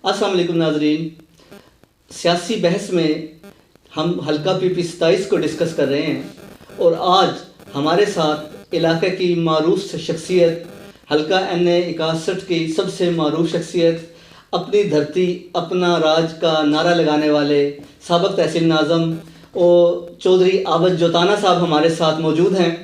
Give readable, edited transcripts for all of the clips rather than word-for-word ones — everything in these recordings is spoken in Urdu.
السلام علیکم ناظرین، سیاسی بحث میں ہم حلقہ پی پی 27 کو ڈسکس کر رہے ہیں اور آج ہمارے ساتھ علاقے کی معروف شخصیت، حلقہ این اے 61 کی سب سے معروف شخصیت، اپنی دھرتی اپنا راج کا نعرہ لگانے والے سابق تحصیل ناظم اور چودھری عابد جوتانہ صاحب ہمارے ساتھ موجود ہیں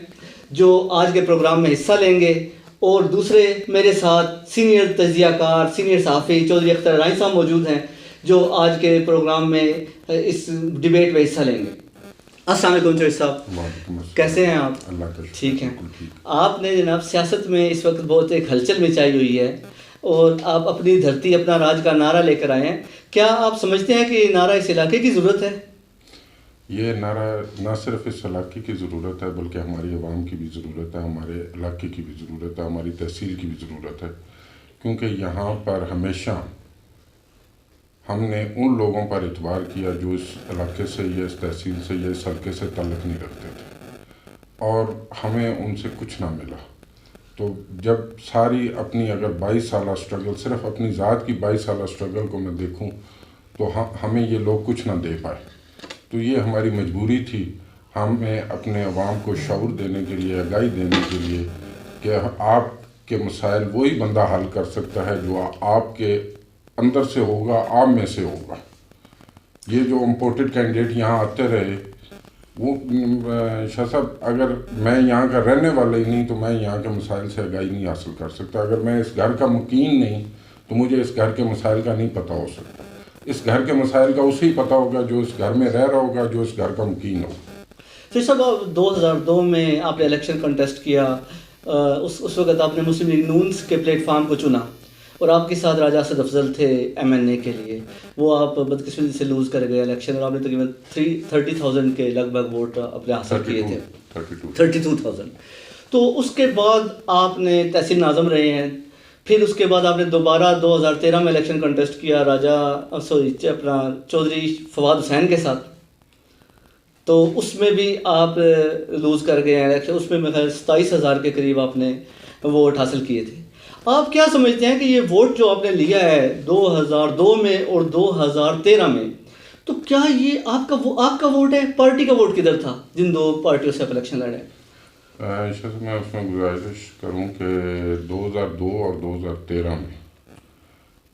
جو آج کے پروگرام میں حصہ لیں گے، اور دوسرے میرے ساتھ سینئر تجزیہ کار، سینئر صحافی چودھری اختر رائن صاحب موجود ہیں جو آج کے پروگرام میں اس ڈیبیٹ میں حصہ لیں گے۔ السلام علیکم چودھری صاحب، کیسے ہیں آپ؟ اللہ کا ٹھیک ہیں۔ آپ نے جناب سیاست میں اس وقت بہت ایک ہلچل مچائی ہوئی ہے اور آپ اپنی دھرتی اپنا راج کا نعرہ لے کر آئے ہیں، کیا آپ سمجھتے ہیں کہ یہ نعرہ اس علاقے کی ضرورت ہے؟ یہ نعرہ نہ صرف اس علاقے کی ضرورت ہے بلکہ ہماری عوام کی بھی ضرورت ہے، ہمارے علاقے کی بھی ضرورت ہے، ہماری تحصیل کی بھی ضرورت ہے، کیونکہ یہاں پر ہمیشہ ہم نے ان لوگوں پر اعتبار کیا جو اس علاقے سے یا اس تحصیل سے یا اس حلقے سے تعلق نہیں رکھتے تھے اور ہمیں ان سے کچھ نہ ملا۔ تو جب ساری اپنی اگر 22 سالہ سٹرگل، صرف اپنی ذات کی 22 سالہ سٹرگل کو میں دیکھوں تو ہمیں یہ لوگ کچھ نہ دے پائے، تو یہ ہماری مجبوری تھی ہمیں اپنے عوام کو شعور دینے کے لیے، آگاہی دینے کے لیے کہ آپ کے مسائل وہی بندہ حل کر سکتا ہے جو آپ کے اندر سے ہوگا، آپ میں سے ہوگا۔ یہ جو امپورٹڈ کینڈیڈیٹ یہاں آتے رہے، وہ شاہ صاحب اگر میں یہاں کا رہنے والا ہی نہیں تو میں یہاں کے مسائل سے آگاہی نہیں حاصل کر سکتا، اگر میں اس گھر کا مکین نہیں تو مجھے اس گھر کے مسائل کا نہیں پتہ ہو سکتا۔ اس گھر کے مسائل کا اسی پتہ ہوگا جو اس گھر میں رہ رہا ہوگا، جو اس گھر کا مکین ہوگا۔ تو صاحب 2002 میں آپ نے الیکشن کنٹیسٹ کیا، اس وقت آپ نے مسلم لیگ نون کے پلیٹ فارم کو چنا اور آپ کے ساتھ راجہ اسد افضل تھے ایم این اے کے لیے، وہ آپ بدقسمتی سے لوز کر گئے الیکشن اور آپ نے تقریباً 30,000 کے لگ بھگ ووٹ اپنے حاصل کیے تھے، 32,000۔ تو اس کے بعد آپ نے تحصیل ناظم رہے ہیں، پھر اس کے بعد آپ نے دوبارہ 2013 میں الیکشن کنٹیسٹ کیا اپنا چودھری فواد حسین کے ساتھ، تو اس میں بھی آپ لوز کر گئے ہیں الیکشن، اس میں میرے 27,000 کے قریب آپ نے ووٹ حاصل کیے تھے۔ آپ کیا سمجھتے ہیں کہ یہ ووٹ جو آپ نے لیا ہے 2002 میں اور 2013 میں، تو کیا یہ آپ کا ووٹ ہے؟ پارٹی کا ووٹ کدھر تھا جن دو پارٹیوں سے آپ الیکشن لڑے؟ شاید میں اس میں گزارش کروں کہ 2002 اور 2013 میں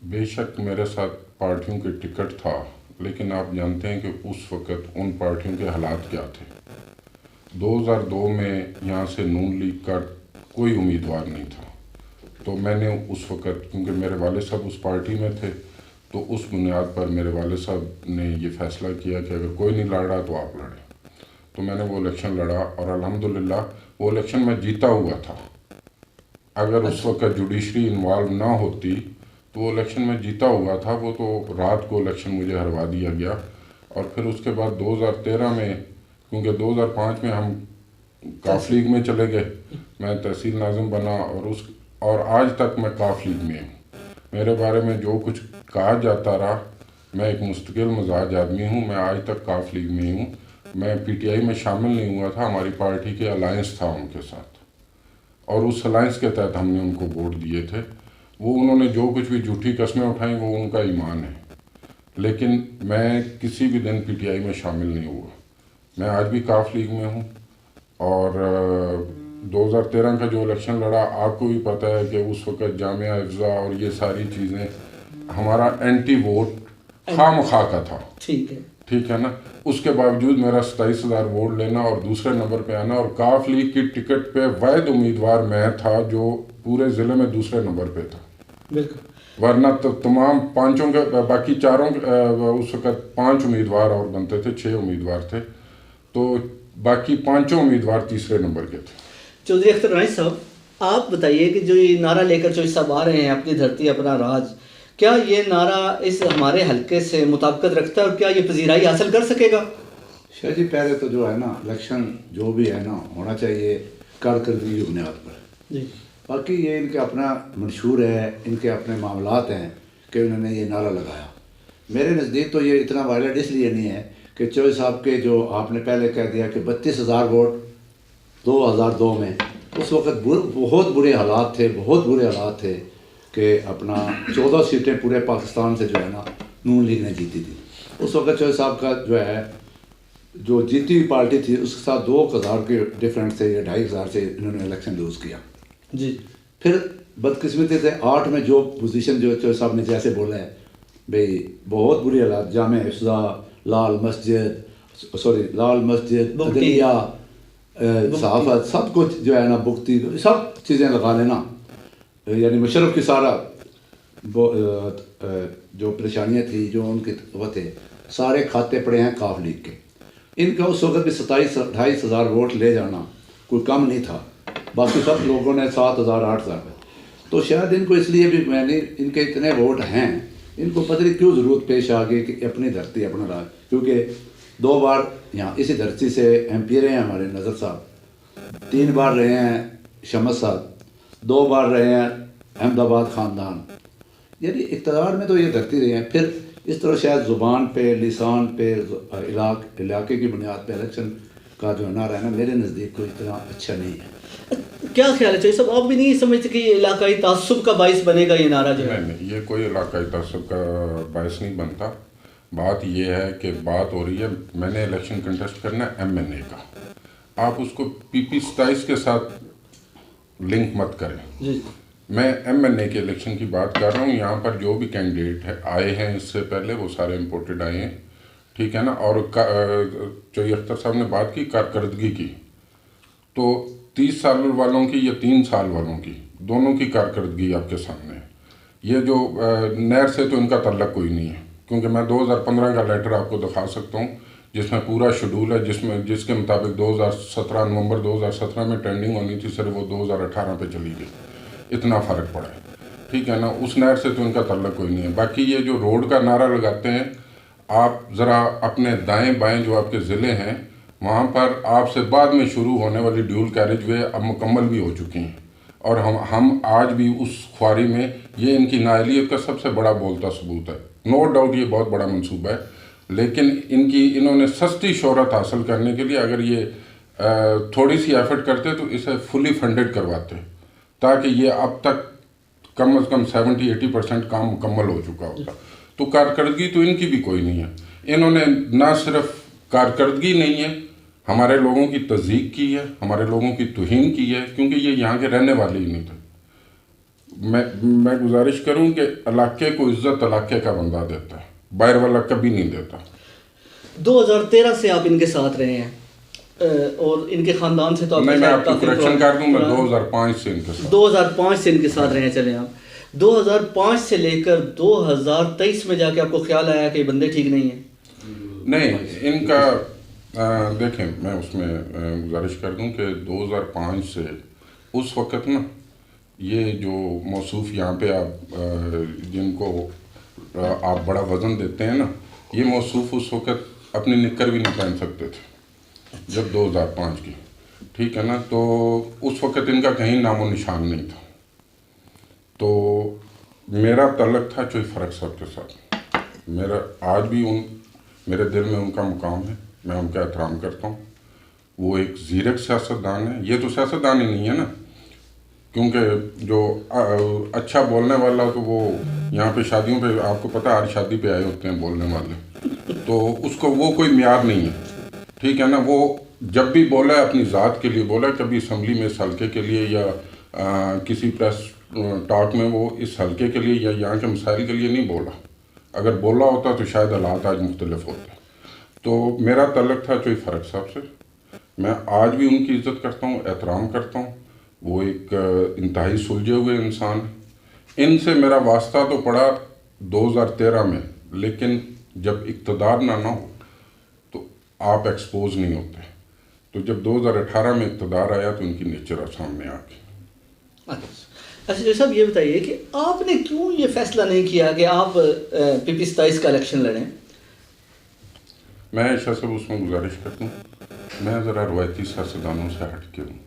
بے شک میرے ساتھ پارٹیوں کے ٹکٹ تھا، لیکن آپ جانتے ہیں کہ اس وقت ان پارٹیوں کے حالات کیا تھے۔ 2002 میں یہاں سے نون لیگ کا کوئی امیدوار نہیں تھا، تو میں نے اس وقت، کیونکہ میرے والد صاحب اس پارٹی میں تھے، تو اس بنیاد پر میرے والد صاحب نے یہ فیصلہ کیا کہ اگر کوئی نہیں لڑ رہا تو آپ لڑیں، تو میں نے وہ الیکشن لڑا اور الحمدللہ وہ الیکشن میں جیتا ہوا تھا۔ اگر اس وقت جوڈیشری انوالو نہ ہوتی تو وہ الیکشن میں جیتا ہوا تھا، وہ تو رات کو الیکشن مجھے ہروا دیا گیا۔ اور پھر اس کے بعد 2013 میں، کیونکہ 2005 میں ہم کاف لیگ میں چلے گئے، میں تحصیل ناظم بنا اور آج تک میں کاف لیگ میں ہوں۔ میرے بارے میں جو کچھ کہا جاتا رہا، میں ایک مستقل مزاج آدمی ہوں، میں آج تک کاف لیگ میں ہوں۔ میں پی ٹی آئی میں شامل نہیں ہوا تھا، ہماری پارٹی کے الائنس تھا ان کے ساتھ، اور اس الائنس کے تحت ہم نے ان کو ووٹ دیے تھے۔ وہ انہوں نے جو کچھ بھی جھوٹی قسمیں اٹھائیں وہ ان کا ایمان ہے، لیکن میں کسی بھی دن پی ٹی آئی میں شامل نہیں ہوا۔ میں آج بھی کاف لیگ میں ہوں، اور 2013 کا جو الیکشن لڑا آپ کو بھی پتہ ہے کہ اس وقت جامعہ افضا اور یہ ساری چیزیں، ہمارا اینٹی ووٹ خواہ مخواہ کا تھا، ٹھیک ہے نا۔ اس کے باوجود میرا 27,000 ووٹ لینا اور دوسرے نمبر پہ آنا، اور کاف لیگ کی ٹکٹ پہ واحد امیدوار میں تھا جو پورے ضلع میں دوسرے نمبر پہ تھا، ورنہ تو تمام پانچوں کے، باقی چاروں اس وقت 5 امیدوار اور بنتے تھے، 6 امیدوار تھے، تو باقی 5 امیدوار تیسرے نمبر کے تھے۔ چودھری اختر رائن صاحب، آپ بتائیے کہ جو یہ نعرہ لے کر چودھری صاحب آ رہے ہیں اپنی دھرتی اپنا راج، کیا یہ نعرہ اس ہمارے حلقے سے مطابقت رکھتا ہے اور کیا یہ پذیرائی حاصل کر سکے گا؟ شاہ جی، پہلے تو جو ہے نا الیکشن جو بھی ہے نا ہونا چاہیے کارکردگی کی بنیاد پر جی، باقی یہ ان کے اپنا منشور ہے، ان کے اپنے معاملات ہیں کہ انہوں نے یہ نعرہ لگایا۔ میرے نزدیک تو یہ اتنا وائلڈ اس لیے نہیں ہے کہ چودھری صاحب کے جو آپ نے پہلے کہہ دیا کہ 32,000 ووٹ 2002 میں، اس وقت بہت برے حالات تھے کہ اپنا 14 سیٹیں پورے پاکستان سے جو ہے نا نون لیگ نے جیتی تھی. اس وقت چوہے صاحب کا جو ہے جو جیتی ہوئی پارٹی تھی اس کے ساتھ 2000 کے ڈفرینٹ سے یا 2500 سے انہوں نے الیکشن لوز کیا. جی. پھر بدقسمتی سے 8 میں جو پوزیشن جو چوہے صاحب نے جیسے بولا ہے بھئی بہت بری حالات، جامع افضا، لال مسجد عدلیہ، صحافت، سب کچھ جو ہے نا بکتی، سب چیزیں لگا لینا، یعنی مشرف کی سارا جو پریشانیاں تھیں جو ان کے وہ تھے سارے کھاتے پڑے ہیں کاف لیگ کے. ان کا اس وقت بھی 27-28 ہزار ووٹ لے جانا کوئی کم نہیں تھا، باقی سب لوگوں نے 7,000-8,000. تو شاید ان کو اس لیے بھی میں نے ان کے اتنے ووٹ ہیں، ان کو پتہ نہیں کیوں ضرورت پیش آ گئی کہ اپنی دھرتی اپنا راج، کیونکہ 2 بار یہاں اسی دھرتی سے ایم پی رہے ہیں ہمارے نظر صاحب، 3 بار رہے ہیں شمس صاحب، 2 بار رہے ہیں احمد آباد خاندان، یعنی اقتدار میں تو یہ دھرتی رہے ہیں. پھر اس طرح شاید زبان پہ، لسان پہ، علاقے کی بنیاد پہ الیکشن کا جو نعرہ ہے نا میرے نزدیک کوئی اتنا اچھا نہیں ہے. کیا خیال ہے چوہے صاحب، آپ بھی نہیں سمجھتے کہ یہ علاقائی تعصب کا باعث بنے گا یہ نعرہ جو ہے؟ نہیں، یہ کوئی علاقائی تعصب کا باعث نہیں بنتا. بات یہ ہے کہ بات ہو رہی ہے میں نے الیکشن کنٹیسٹ کرنا ہے ایم این اے کا، آپ اس کو PP27 کے ساتھ لنک مت کریں. جی. میں ایم این اے کے الیکشن کی بات کر رہا ہوں. یہاں پر جو بھی کینڈیڈیٹ آئے ہیں اس سے پہلے وہ سارے امپورٹڈ آئے ہیں، ٹھیک ہے نا. اور چوہی اختر صاحب نے بات کی کارکردگی کی، تو 30 سال والوں کی یا 3 سال والوں کی دونوں کی کارکردگی آپ کے سامنے ہے. یہ جو نہر سے تو ان کا تعلق کوئی نہیں ہے، کیونکہ میں 2015 کا لیٹر آپ کو دکھا سکتا ہوں جس میں پورا شیڈول ہے، جس کے مطابق 2017 نومبر 2017 میں ٹرینڈنگ ہونی تھی، صرف وہ 2018 پہ چلی گئی. اتنا فرق پڑا ہے، ٹھیک ہے نا. اس نہر سے تو ان کا تعلق کوئی نہیں ہے. باقی یہ جو روڈ کا نعرہ لگاتے ہیں، آپ ذرا اپنے دائیں بائیں جو آپ کے ضلع ہیں وہاں پر آپ سے بعد میں شروع ہونے والی ڈیول کیریج وے اب مکمل بھی ہو چکی ہیں، اور ہم آج بھی اس خواری میں، یہ ان کی نااہلیت کا سب سے بڑا بولتا ثبوت ہے. نو ڈاؤٹ یہ بہت بڑا منصوبہ ہے، لیکن انہوں نے سستی شہرت حاصل کرنے کے لیے اگر یہ تھوڑی سی ایفرٹ کرتے تو اسے فلی فنڈڈ کرواتے، تاکہ یہ اب تک کم از کم 70-80% کام مکمل ہو چکا ہوتا. تو کارکردگی تو ان کی بھی کوئی نہیں ہے. انہوں نے نہ صرف کارکردگی نہیں ہے، ہمارے لوگوں کی تضییق کی ہے، ہمارے لوگوں کی توہین کی ہے، کیونکہ یہ یہاں کے رہنے والے ہی نہیں تھے. میں گزارش کروں کہ علاقے کو عزت علاقے کا بندہ دیتا ہے، باہر والا کبھی نہیں دیتا. 2013 سے آپ ان کے ساتھ رہے ہیں اور ان کے خاندان سے تو نہیں، میں آپ کو کریکشن کر دوں، میں 2005 سے ان کے ساتھ 2005 سے ان کے ساتھ رہے. چلیں آپ 2005 سے لے کر 2023 میں جا کے آپ کو خیال آیا کہ یہ بندے ٹھیک نہیں ہیں؟ نہیں، ان کا دیکھیں، میں اس میں گزارش کر دوں کہ 2005 سے اس وقت نا یہ جو موصوف یہاں پہ آپ جن کو آپ بڑا وزن دیتے ہیں نا، یہ موصوف اس وقت اپنی نکر بھی نہیں پہن سکتے تھے جب 2005 کی، ٹھیک ہے نا. تو اس وقت ان کا کہیں نام و نشان نہیں تھا. تو میرا تعلق تھا چوہی فرق صاحب کے ساتھ. میرا آج بھی میرے دل میں ان کا مقام ہے، میں ان کا احترام کرتا ہوں. وہ ایک زیرک سیاستدان ہے. یہ تو سیاستدان ہی نہیں ہے نا، کیونکہ جو اچھا بولنے والا تو وہ یہاں پہ شادیوں پہ آپ کو پتہ ہر شادی پہ آئے ہوتے ہیں بولنے والے، تو اس کو وہ کوئی معیار نہیں ہے، ٹھیک ہے نا. وہ جب بھی بولا ہے اپنی ذات کے لیے بولا ہے، کبھی اسمبلی میں اس حلقے کے لیے یا کسی پریس ٹاک میں وہ اس حلقے کے لیے یا یہاں کے مسائل کے لیے نہیں بولا. اگر بولا ہوتا تو شاید حالات آج مختلف ہوتے. تو میرا تعلق تھا چوہی فرق صاحب سے. میں آج بھی ان کی عزت کرتا ہوں، احترام کرتا ہوں. وہ ایک انتہائی سلجھے ہوئے انسان ہیں. ان سے میرا واسطہ تو پڑا 2013 میں، لیکن جب اقتدار نہ ہو تو آپ ایکسپوز نہیں ہوتے. تو جب 2018 میں اقتدار آیا تو ان کی نیچر سامنے آ گئی. اچھا جو صاحب یہ بتائیے کہ آپ نے کیوں یہ فیصلہ نہیں کیا کہ آپ PP27 کا الیکشن لڑیں؟ میں شاہ صاحب اس میں گزارش کرتا ہوں، میں ذرا روایتی سیاستدانوں سے ہٹ کے ہوں.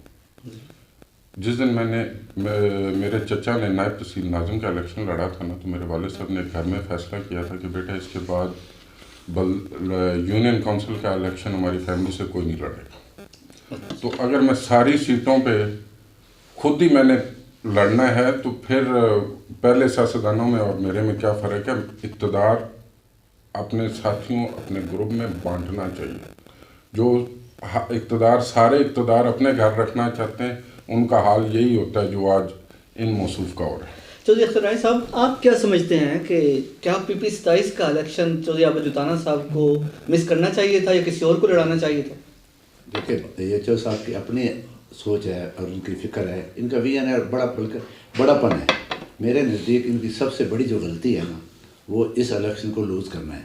جس دن میرے چچا نے نائب تحصیل ناظم کا الیکشن لڑا تھا نا، تو میرے والد صاحب نے گھر میں فیصلہ کیا تھا کہ بیٹا اس کے بعد یونین کونسل کا الیکشن ہماری فیملی سے کوئی نہیں لڑے گا. تو اگر میں ساری سیٹوں پہ خود ہی میں نے لڑنا ہے تو پھر پہلے سیاستدانوں میں اور میرے میں کیا فرق ہے، اقتدار اپنے ساتھیوں اپنے گروپ میں بانٹنا چاہیے. جو اقتدار سارے اقتدار اپنے گھر رکھنا چاہتے ہیں ان کا حال یہی ہوتا ہے جو آج ان موصوف کا ہو رہا ہے. چودھری اختر رائے صاحب، آپ کیا سمجھتے ہیں کہ کیا PP 27 کا الیکشن چودھری عابد جوتانا صاحب کو مس کرنا چاہیے تھا یا کسی اور کو لڑانا چاہیے تھا؟ دیکھیں یہ چودھری صاحب کی اپنی سوچ ہے اور ان کی فکر ہے، ان کا ویژن ہے اور بڑا پن ہے. میرے نزدیک ان کی سب سے بڑی جو غلطی ہے نا وہ اس الیکشن کو لوز کرنا ہے،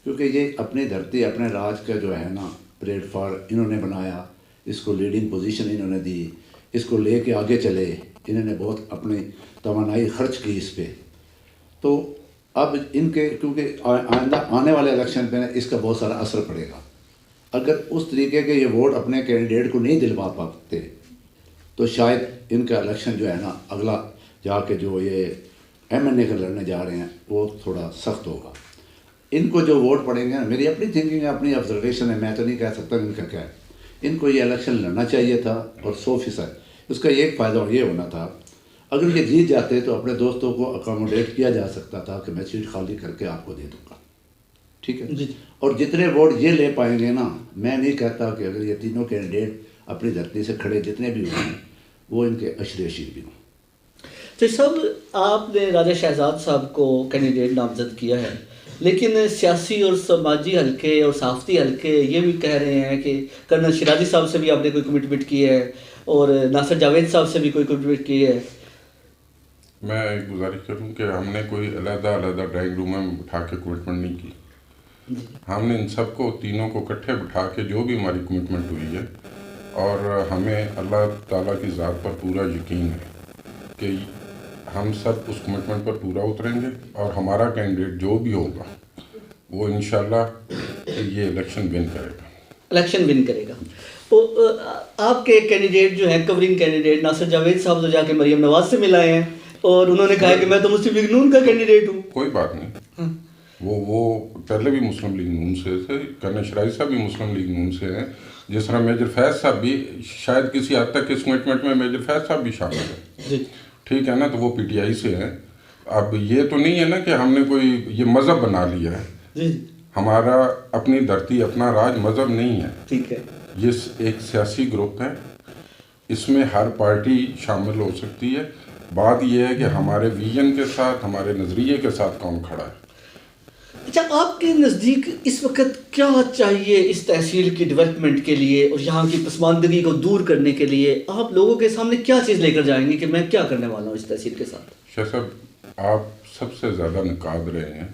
کیونکہ یہ اپنی دھرتی اپنے راج کا جو ہے نا پلیٹ فارم انہوں نے بنایا، اس کو لیڈنگ پوزیشن انہوں نے دی، اس کو لے کے آگے چلے، انہوں نے بہت اپنی توانائی خرچ کی اس پہ. تو اب ان کے کیونکہ آئندہ آنے والے الیکشن پہ اس کا بہت سارا اثر پڑے گا. اگر اس طریقے کے یہ ووٹ اپنے کینڈیڈیٹ کو نہیں دلوا پاتے تو شاید ان کا الیکشن جو ہے نا اگلا جا کے جو یہ MNA کے لڑنے جا رہے ہیں وہ تھوڑا سخت ہوگا. ان کو جو ووٹ پڑیں گے نا، میری اپنی تھنکنگ ہے، اپنی آبزرویشن ہے، میں تو نہیں کہہ سکتا ان کا کیا ہے. ان کو یہ الیکشن لڑنا چاہیے تھا اور 100% اس کا ایک فائدہ یہ ہونا تھا، اگر یہ جیت جاتے تو اپنے دوستوں کو اکاموڈیٹ کیا جا سکتا تھا کہ میں سیٹ خالی کر کے آپ کو دے دوں گا. ٹھیک ہے جی. اور جتنے ووٹ یہ لے پائیں گے نا، میں نہیں کہتا کہ اگر یہ تینوں کینڈیڈیٹ اپنی دھرتی سے کھڑے جتنے بھی ہوئے ہیں وہ ان کے اشیر بھی ہوں. تو سب آپ نے راجہ شہزاد صاحب کو کینڈیڈیٹ نامزد کیا ہے، لیکن سیاسی اور سماجی حلقے اور صحافتی حلقے یہ بھی کہہ رہے ہیں کہ کرنل شیرازی صاحب سے بھی آپ نے کوئی کمٹمنٹ کی ہے اور ناصر جاوید صاحب سے بھی کوئی کمٹمنٹ کی ہے. میں ایک گزارش کروں کہ ہم نے کوئی علیحدہ ڈرائنگ روم میں بٹھا کے کمٹمنٹ نہیں کی. ہم نے ان سب کو تینوں کو اکٹھے بٹھا کے جو بھی ہماری کمٹمنٹ ہوئی ہے، اور ہمیں اللہ تعالیٰ کی ذات پر پورا یقین ہے کہ ہم سب اس کمٹمنٹ پر پورا اتریں گے اور ہمارا کینڈیڈیٹ جو بھی ہوگا وہ انشاءاللہ یہ الیکشن ون کرے گا. تو آپ کے کینڈیڈیٹ جو ہیں کورنگ کینڈیڈیٹ ناصر جاوید صاحب تو جا کے مریم نواز سے ملائے ہیں اور انہوں نے کہا کہ میں تو مسلم لیگ نون کا کینڈیڈیٹ ہوں. کوئی بات نہیں، وہ پہلے بھی مسلم لیگ نون سے تھے، کرنل شیرازی صاحب بھی مسلم لیگ نون سے ہیں، جس طرح میجر فیض صاحب بھی شاید کسی حد تک اس کمٹمنٹ میں میجر فیض صاحب بھی شامل ہیں. ٹھیک ہے نا، تو وہ PTI سے ہیں. اب یہ تو نہیں ہے نا کہ ہم نے کوئی یہ مذہب بنا لیا ہے. ہمارا اپنی دھرتی اپنا راج مذہب نہیں ہے. ٹھیک ہے، یہ ایک سیاسی گروپ ہے، اس میں ہر پارٹی شامل ہو سکتی ہے. بات یہ ہے کہ ہمارے ویژن کے ساتھ ہمارے نظریے کے ساتھ کون کھڑا ہے. اچھا، آپ کے نزدیک اس وقت کیا چاہیے اس تحصیل کی ڈیولپمنٹ کے لیے اور یہاں کی پسماندگی کو دور کرنے کے لیے؟ آپ لوگوں کے سامنے کیا چیز لے کر جائیں گے کہ میں کیا کرنے والا ہوں اس تحصیل کے ساتھ؟ شاہ صاحب، آپ سب سے زیادہ نقاد رہے ہیں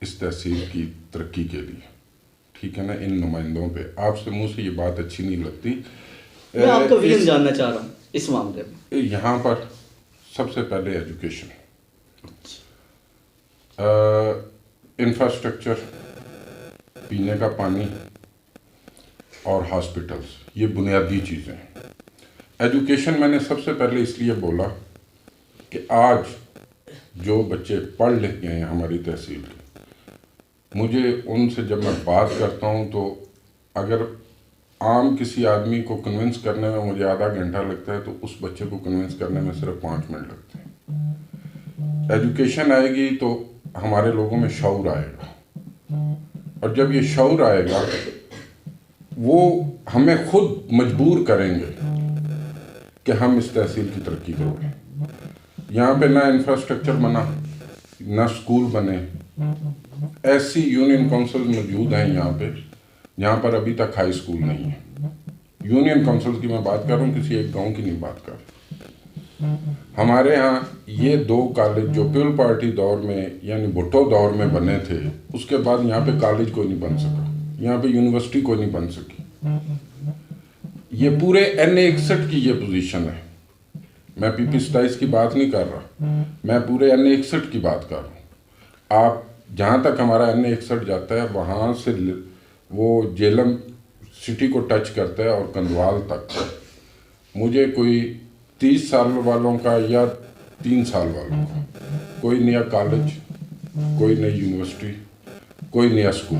اس تحصیل کی ترقی کے لیے. ٹھیک ہے نا، ان نمائندوں پہ آپ سے منہ سے یہ بات اچھی نہیں لگتی. میں آپ کا ویژن جاننا چاہ رہا ہوں اس معاملے میں. یہاں پر سب سے پہلے ایجوکیشن، انفراسٹرکچر، پینے کا پانی اور ہاسپٹلز، یہ بنیادی چیزیں ہیں. ایجوکیشن میں نے سب سے پہلے اس لیے بولا کہ آج جو بچے پڑھ لکھ گئے ہیں ہماری تحصیل کے، مجھے ان سے جب میں بات کرتا ہوں تو اگر عام کسی آدمی کو کنونس کرنے میں مجھے آدھا گھنٹہ لگتا ہے تو اس بچے کو کنونس کرنے میں صرف 5 منٹ لگتے ہیں. ایجوکیشن آئے گی تو ہمارے لوگوں میں شعور آئے گا، اور جب یہ شعور آئے گا وہ ہمیں خود مجبور کریں گے کہ ہم اس تحصیل کی ترقی کریں. یہاں پہ نہ انفراسٹرکچر بنا، نہ اسکول بنے. ایسی یونین کونسل موجود ہیں یہاں پہ جہاں پر ابھی تک ہائی اسکول نہیں ہے. یونین کونسل کی میں بات کر رہا ہوں، کسی ایک گاؤں کی نہیں بات کر رہا. ہمارے ہاں یہ 2 کالج جو پیپل پارٹی دور میں یعنی بھٹو دور میں بنے تھے، اس کے بعد یہاں پہ کالج کوئی نہیں بن سکا، یہاں پہ یونیورسٹی کوئی نہیں بن سکی. یہ پورے NA 61 کی یہ پوزیشن ہے. میں PP 27 کی بات نہیں کر رہا، میں پورے NA 61 کی بات کر رہا ہوں. آپ جہاں تک ہمارا NA 61 جاتا ہے وہاں سے وہ جیلم سٹی کو ٹچ کرتا ہے اور کندوال تک. مجھے کوئی 30 سال والوں کا یا 3 سال والوں کا کوئی نیا کالج، کوئی نئی یونیورسٹی، کوئی نیا اسکول.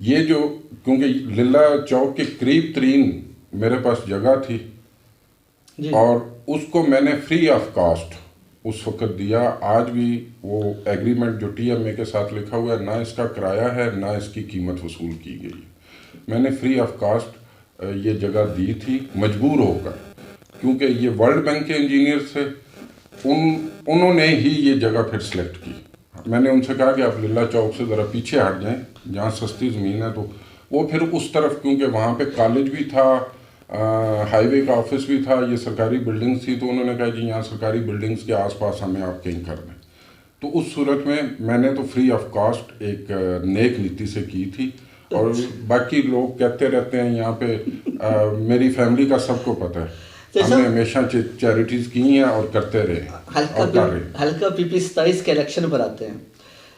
یہ جو کیونکہ للہ چوک کے قریب ترین میرے پاس جگہ تھی جی اور اس کو میں نے فری آف کاسٹ اس وقت دیا. آج بھی وہ ایگریمنٹ جو ٹی ایم اے کے ساتھ لکھا ہوا ہے، نہ اس کا کرایہ ہے نہ اس کی قیمت وصول کی گئی ہے. میں نے فری آف کاسٹ یہ جگہ دی تھی مجبور ہو کر، کیونکہ یہ ورلڈ بینک کے انجینئر تھے، انہوں نے ہی یہ جگہ پھر سلیکٹ کی. میں نے ان سے کہا کہ آپ للہ چوک سے ذرا پیچھے ہٹ جائیں جہاں سستی زمین ہے. تو وہ پھر اس طرف، کیونکہ وہاں پہ کالج بھی تھا، ہائی وے کا آفس بھی تھا، یہ سرکاری بلڈنگز تھی، تو انہوں نے کہا جی یہاں سرکاری بلڈنگز کے آس پاس ہمیں آپ کہیں کر دیں. تو اس صورت میں نے تو فری آف کاسٹ ایک نیک نیتی سے کی تھی. اور باقی لوگ کہتے رہتے ہیں یہاں پہ، میری فیملی کا سب کو پتہ ہے، ہم نے ہمیشہ چیریٹیز کی ہیں اور کرتے رہے. حلقہ پی پی 27 کے الیکشن پر آتے ہیں.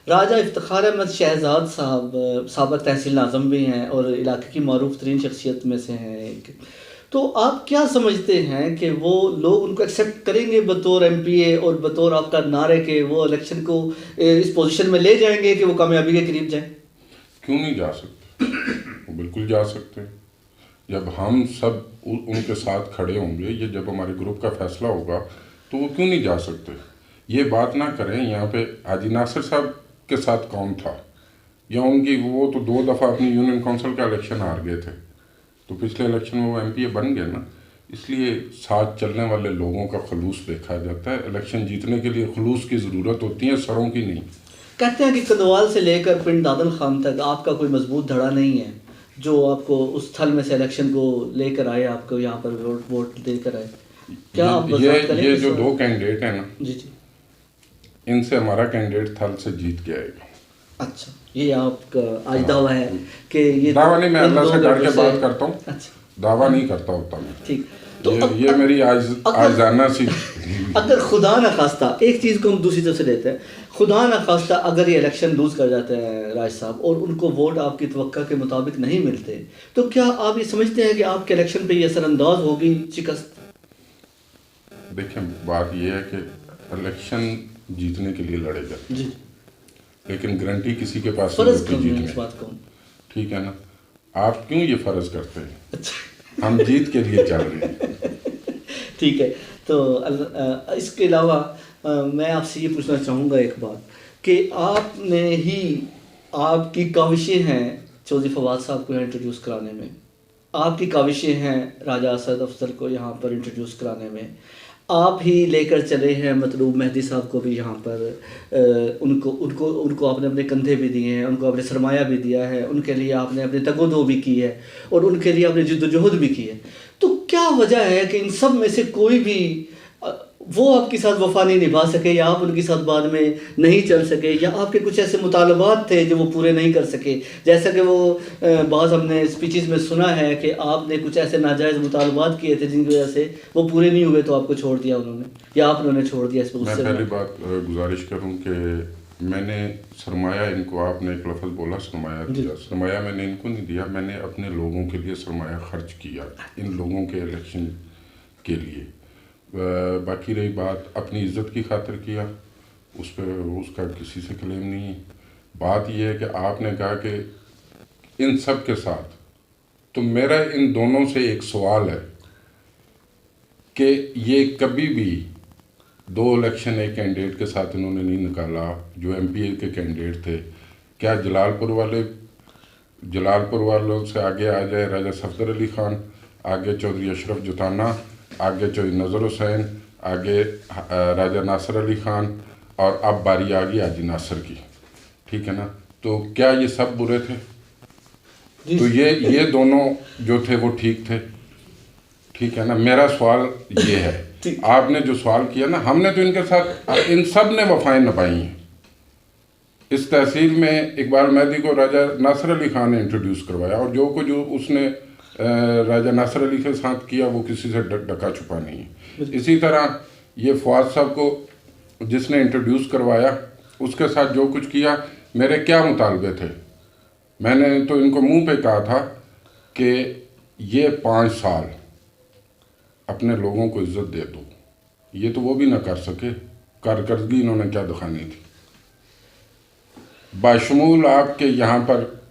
راجہ افتخار احمد شہزاد صاحب سابق تحصیل ناظم بھی ہیں اور علاقے کی معروف ترین شخصیت میں سے ہیں ایک. تو آپ کیا سمجھتے ہیں کہ وہ لوگ ان کو ایکسیپٹ کریں گے بطور ایم پی اے اور بطور آپ کا نعرے کہ وہ الیکشن کو اس پوزیشن میں لے جائیں گے کہ وہ کامیابی کے قریب جائیں؟ کیوں نہیں جا سکتے؟ وہ بالکل جا سکتے. جب ہم سب ان کے ساتھ کھڑے ہوں گے، یہ جب ہمارے گروپ کا فیصلہ ہوگا تو وہ کیوں نہیں جا سکتے. یہ بات نہ کریں یہاں پہ حاجی ناصر صاحب کے ساتھ کون تھا، یا ان کی وہ تو 2 دفعہ اپنی یونین کونسل کا الیکشن ہار گئے تھے، تو پچھلے الیکشن میں وہ ایم پی اے بن گئے نا. اس لیے ساتھ چلنے والے لوگوں کا خلوص دیکھا جاتا ہے. الیکشن جیتنے کے لیے خلوص کی ضرورت ہوتی ہے، سروں کی نہیں. کہتے ہیں کہ کندوال سے لے کر پنڈ دادن خان تک آپ کا کوئی مضبوط دھڑا نہیں ہے جو آپ کو اس تھل میں سے الیکشن کو لے کر آئے، آپ کو یہاں پر ووٹ دے کر آئے. کیا آپ یہ جو 2 کینڈیڈیٹ ہیں نا، جی جی، ان سے ہمارا کینڈیڈیٹ تھل سے جیت کے آئے گا. اچھا، یہ آپ کا آج دعویٰ ہے کہ یہ دعویٰ نہیں، میں اللہ سے ڈر کے بات کرتا ہوں. اچھا، دعویٰ نہیں کرتا ہوتا میں. ٹھیک. تو یہ میری آجزانہ سی. اگر خدا نخواستہ ایک چیز کو ہم دوسری طرف سے لیتے ہیں، خدا نخواستہ اگر یہ الیکشن لوز کر جاتے ہیں راج صاحب اور ان کو ووٹ آپ کی توقع کے مطابق نہیں ملتے، تو کیا آپ یہ سمجھتے ہیں کہ آپ کے الیکشن پہ یہ اثر انداز ہوگی شکست؟ دیکھیں، بات یہ ہے کہ الیکشن جیتنے کے لیے لڑے گا، جی، لیکن گارنٹی کسی کے پاس فرض نہیں کروں جیتنے. اس بات کو. ٹھیک ہے نا. آپ کیوں یہ فرض کرتے ہیں؟ اچھا، ہم جیت کے لیے چل رہے ہیں. ٹھیک ہے. تو اس کے علاوہ میں آپ سے یہ پوچھنا چاہوں گا ایک بات کہ آپ نے ہی، آپ کی کاوشیں ہیں چودھری فواد صاحب کو یہاں انٹروڈیوس کرانے میں، آپ کی کاوشیں ہیں راجہ اسد افضل کو یہاں پر انٹروڈیوس کرانے میں، آپ ہی لے کر چلے ہیں مطلوب مہدی صاحب کو بھی یہاں پر. ان کو آپ نے اپنے کندھے بھی دیے ہیں، ان کو آپ نے سرمایہ بھی دیا ہے، ان کے لیے آپ نے اپنے تگ و دو بھی کی ہے اور ان کے لیے آپ نے جد و جہد بھی کی ہے. تو کیا وجہ ہے کہ ان سب میں سے کوئی بھی وہ آپ کے ساتھ وفا نہیں نبھا سکے، یا آپ ان کے ساتھ بعد میں نہیں چل سکے، یا آپ کے کچھ ایسے مطالبات تھے جو وہ پورے نہیں کر سکے؟ جیسا کہ وہ بعض ہم نے اسپیچز میں سنا ہے کہ آپ نے کچھ ایسے ناجائز مطالبات کیے تھے جن کی وجہ سے وہ پورے نہیں ہوئے، تو آپ کو چھوڑ دیا انہوں نے، یا آپ انہوں نے چھوڑ دیا. اس میں پہلی بات گزارش کروں کہ میں نے سرمایہ، ان کو آپ نے ایک لفظ بولا سرمایہ دیا، سرمایہ میں نے ان کو نہیں دیا، میں نے اپنے لوگوں کے لیے سرمایہ خرچ کیا، ان لوگوں کے الیکشن کے لیے. باقی رہی بات اپنی عزت کی خاطر کیا، اس پہ اس کا کسی سے کلیم نہیں ہے. بات یہ ہے کہ آپ نے کہا کہ ان سب کے ساتھ، تو میرا ان دونوں سے ایک سوال ہے کہ یہ کبھی بھی 2 الیکشن ایک کینڈیڈیٹ کے ساتھ انہوں نے نہیں نکالا جو ایم پی اے کے کینڈیڈیٹ تھے. کیا جلال پور والوں سے آگے آ جائے راجہ صفدر علی خان، آگے چودھری اشرف جتانا، آگے چودھری نظر حسین، آگے راجہ ناصر علی خان، اور اب باری آ گئی حاجی ناصر کی. ٹھیک ہے نا. تو کیا یہ سب برے تھے؟ تو یہ دونوں جو تھے وہ ٹھیک تھے. ٹھیک ہے نا. میرا سوال یہ ہے، آپ نے جو سوال کیا نا، ہم نے تو ان کے ساتھ، ان سب نے وفائیں نبھائی ہیں. اس تحصیل میں اقبال مہدی کو راجہ ناصر علی خان نے انٹروڈیوس کروایا، اور جو کچھ اس نے راجہ ناصر علی کے ساتھ کیا وہ کسی سے ڈکا چھپا نہیں ہے. اسی طرح یہ فواد صاحب کو جس نے انٹروڈیوس کروایا، اس کے ساتھ جو کچھ کیا، میرے کیا مطالبے تھے؟ میں نے تو ان کو منہ پہ کہا تھا کہ یہ 5 سال اپنے لوگوں کو عزت دے دو. یہ تو وہ بھی نہ کر سکے. کارکردگی انہوں نے کیا دکھانی تھی؟ باشمول آپ کے یہاں پر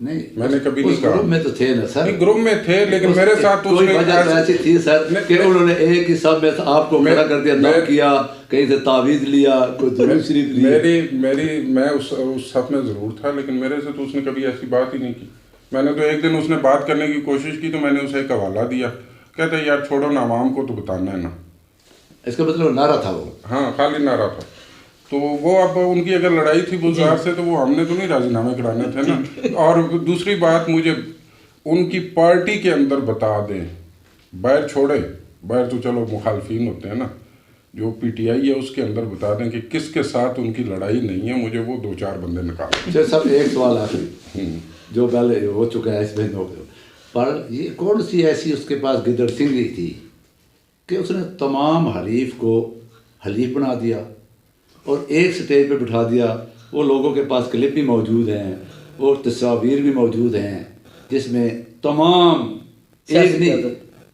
نہیں میں نے کبھی نہیں اس کہا. گروپ میں تو تھے نا سر, نہیں گروپ میں تھے لیکن میرے ساتھ اس کوئی نے وجہ تو ایسی تھی سر کہ انہوں نے ایک ہی سب میں آپ کو کھڑا کر دیا, دم کیا, کہیں سے تعویذ لیا, کوئی درود شریف لیا. میں اس صف میں ضرور تھا لیکن میرے سے تو اس نے کبھی ایسی بات ہی نہیں کی. میں نے تو ایک دن اس نے بات کرنے کی کوشش کی تو میں نے اسے ایک حوالہ دیا, کہتے یار چھوڑو نا, عوام کو تو بتانا ہے نا. اس کا مطلب نعرہ تھا وہ, ہاں خالی نعرہ تھا. تو وہ اب ان کی اگر لڑائی تھی گلزار سے تو وہ ہم نے تو نہیں راضی نامے کرانے تھے نا. اور دوسری بات مجھے ان کی پارٹی کے اندر بتا دیں, باہر چھوڑے, باہر تو چلو مخالفین ہوتے ہیں نا, جو پی ٹی آئی ہے اس کے اندر بتا دیں کہ کس کے ساتھ ان کی لڑائی نہیں ہے, مجھے وہ 2-4 بندے نکالیں. اچھا صاحب ایک سوال آخری جو پہلے ہو چکا ہے اس میں پر, یہ کون سی ایسی اس کے پاس گدڑ سنگھی تھی کہ اس نے تمام حریف کو حلیف بنا دیا اور ایک سٹیج پہ بٹھا دیا. وہ لوگوں کے پاس کلپ بھی موجود ہیں اور تصاویر بھی موجود ہیں جس میں تمام ایک نہیں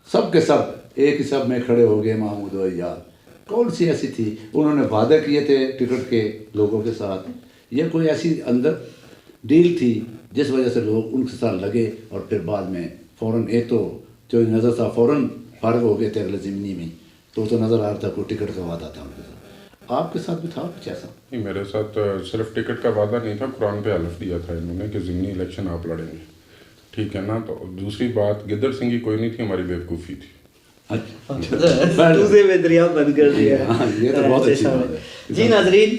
سب کے سب ایک ہی سب میں کھڑے ہو گئے محمود و ایاد. کون سی ایسی تھی؟ انہوں نے وعدے کیے تھے ٹکٹ کے لوگوں کے ساتھ, یا کوئی ایسی اندر ڈیل تھی جس وجہ سے لوگ ان کے ساتھ لگے اور پھر بعد میں فوراً ایک تو جو نظر تھا فوراً فارغ ہو گئے تھے اگلے ضمنی میں, تو نظر آ رہا تھا کوئی ٹکٹ کا وعدہ تھا ان کے ساتھ. آپ کے ساتھ بھی تھا کچھ ایسا؟ نہیں میرے ساتھ صرف ٹکٹ کا وعدہ نہیں تھا, قرآن پہ حلف دیا تھا انہوں نے کہ ضمنی الیکشن آپ لڑیں گے, ٹھیک ہے نا. تو دوسری بات گدڑ سنگھی کوئی نہیں تھی, ہماری بیوقوفی تھی. دوسرے میں دریا بند کر دیا. یہ تو بہت اچھی بات ہے. جی ناظرین,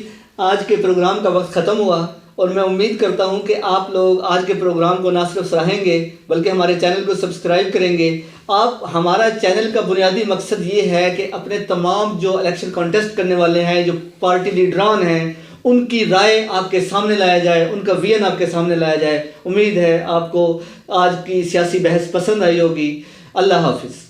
آج کے پروگرام کا وقت ختم ہوا اور میں امید کرتا ہوں کہ آپ لوگ آج کے پروگرام کو نہ صرف سراہیں گے بلکہ ہمارے چینل کو سبسکرائب کریں گے. آپ ہمارا چینل کا بنیادی مقصد یہ ہے کہ اپنے تمام جو الیکشن کانٹیسٹ کرنے والے ہیں, جو پارٹی لیڈران ہیں, ان کی رائے آپ کے سامنے لایا جائے, ان کا ویژن آپ کے سامنے لایا جائے. امید ہے آپ کو آج کی سیاسی بحث پسند آئی ہوگی. اللہ حافظ.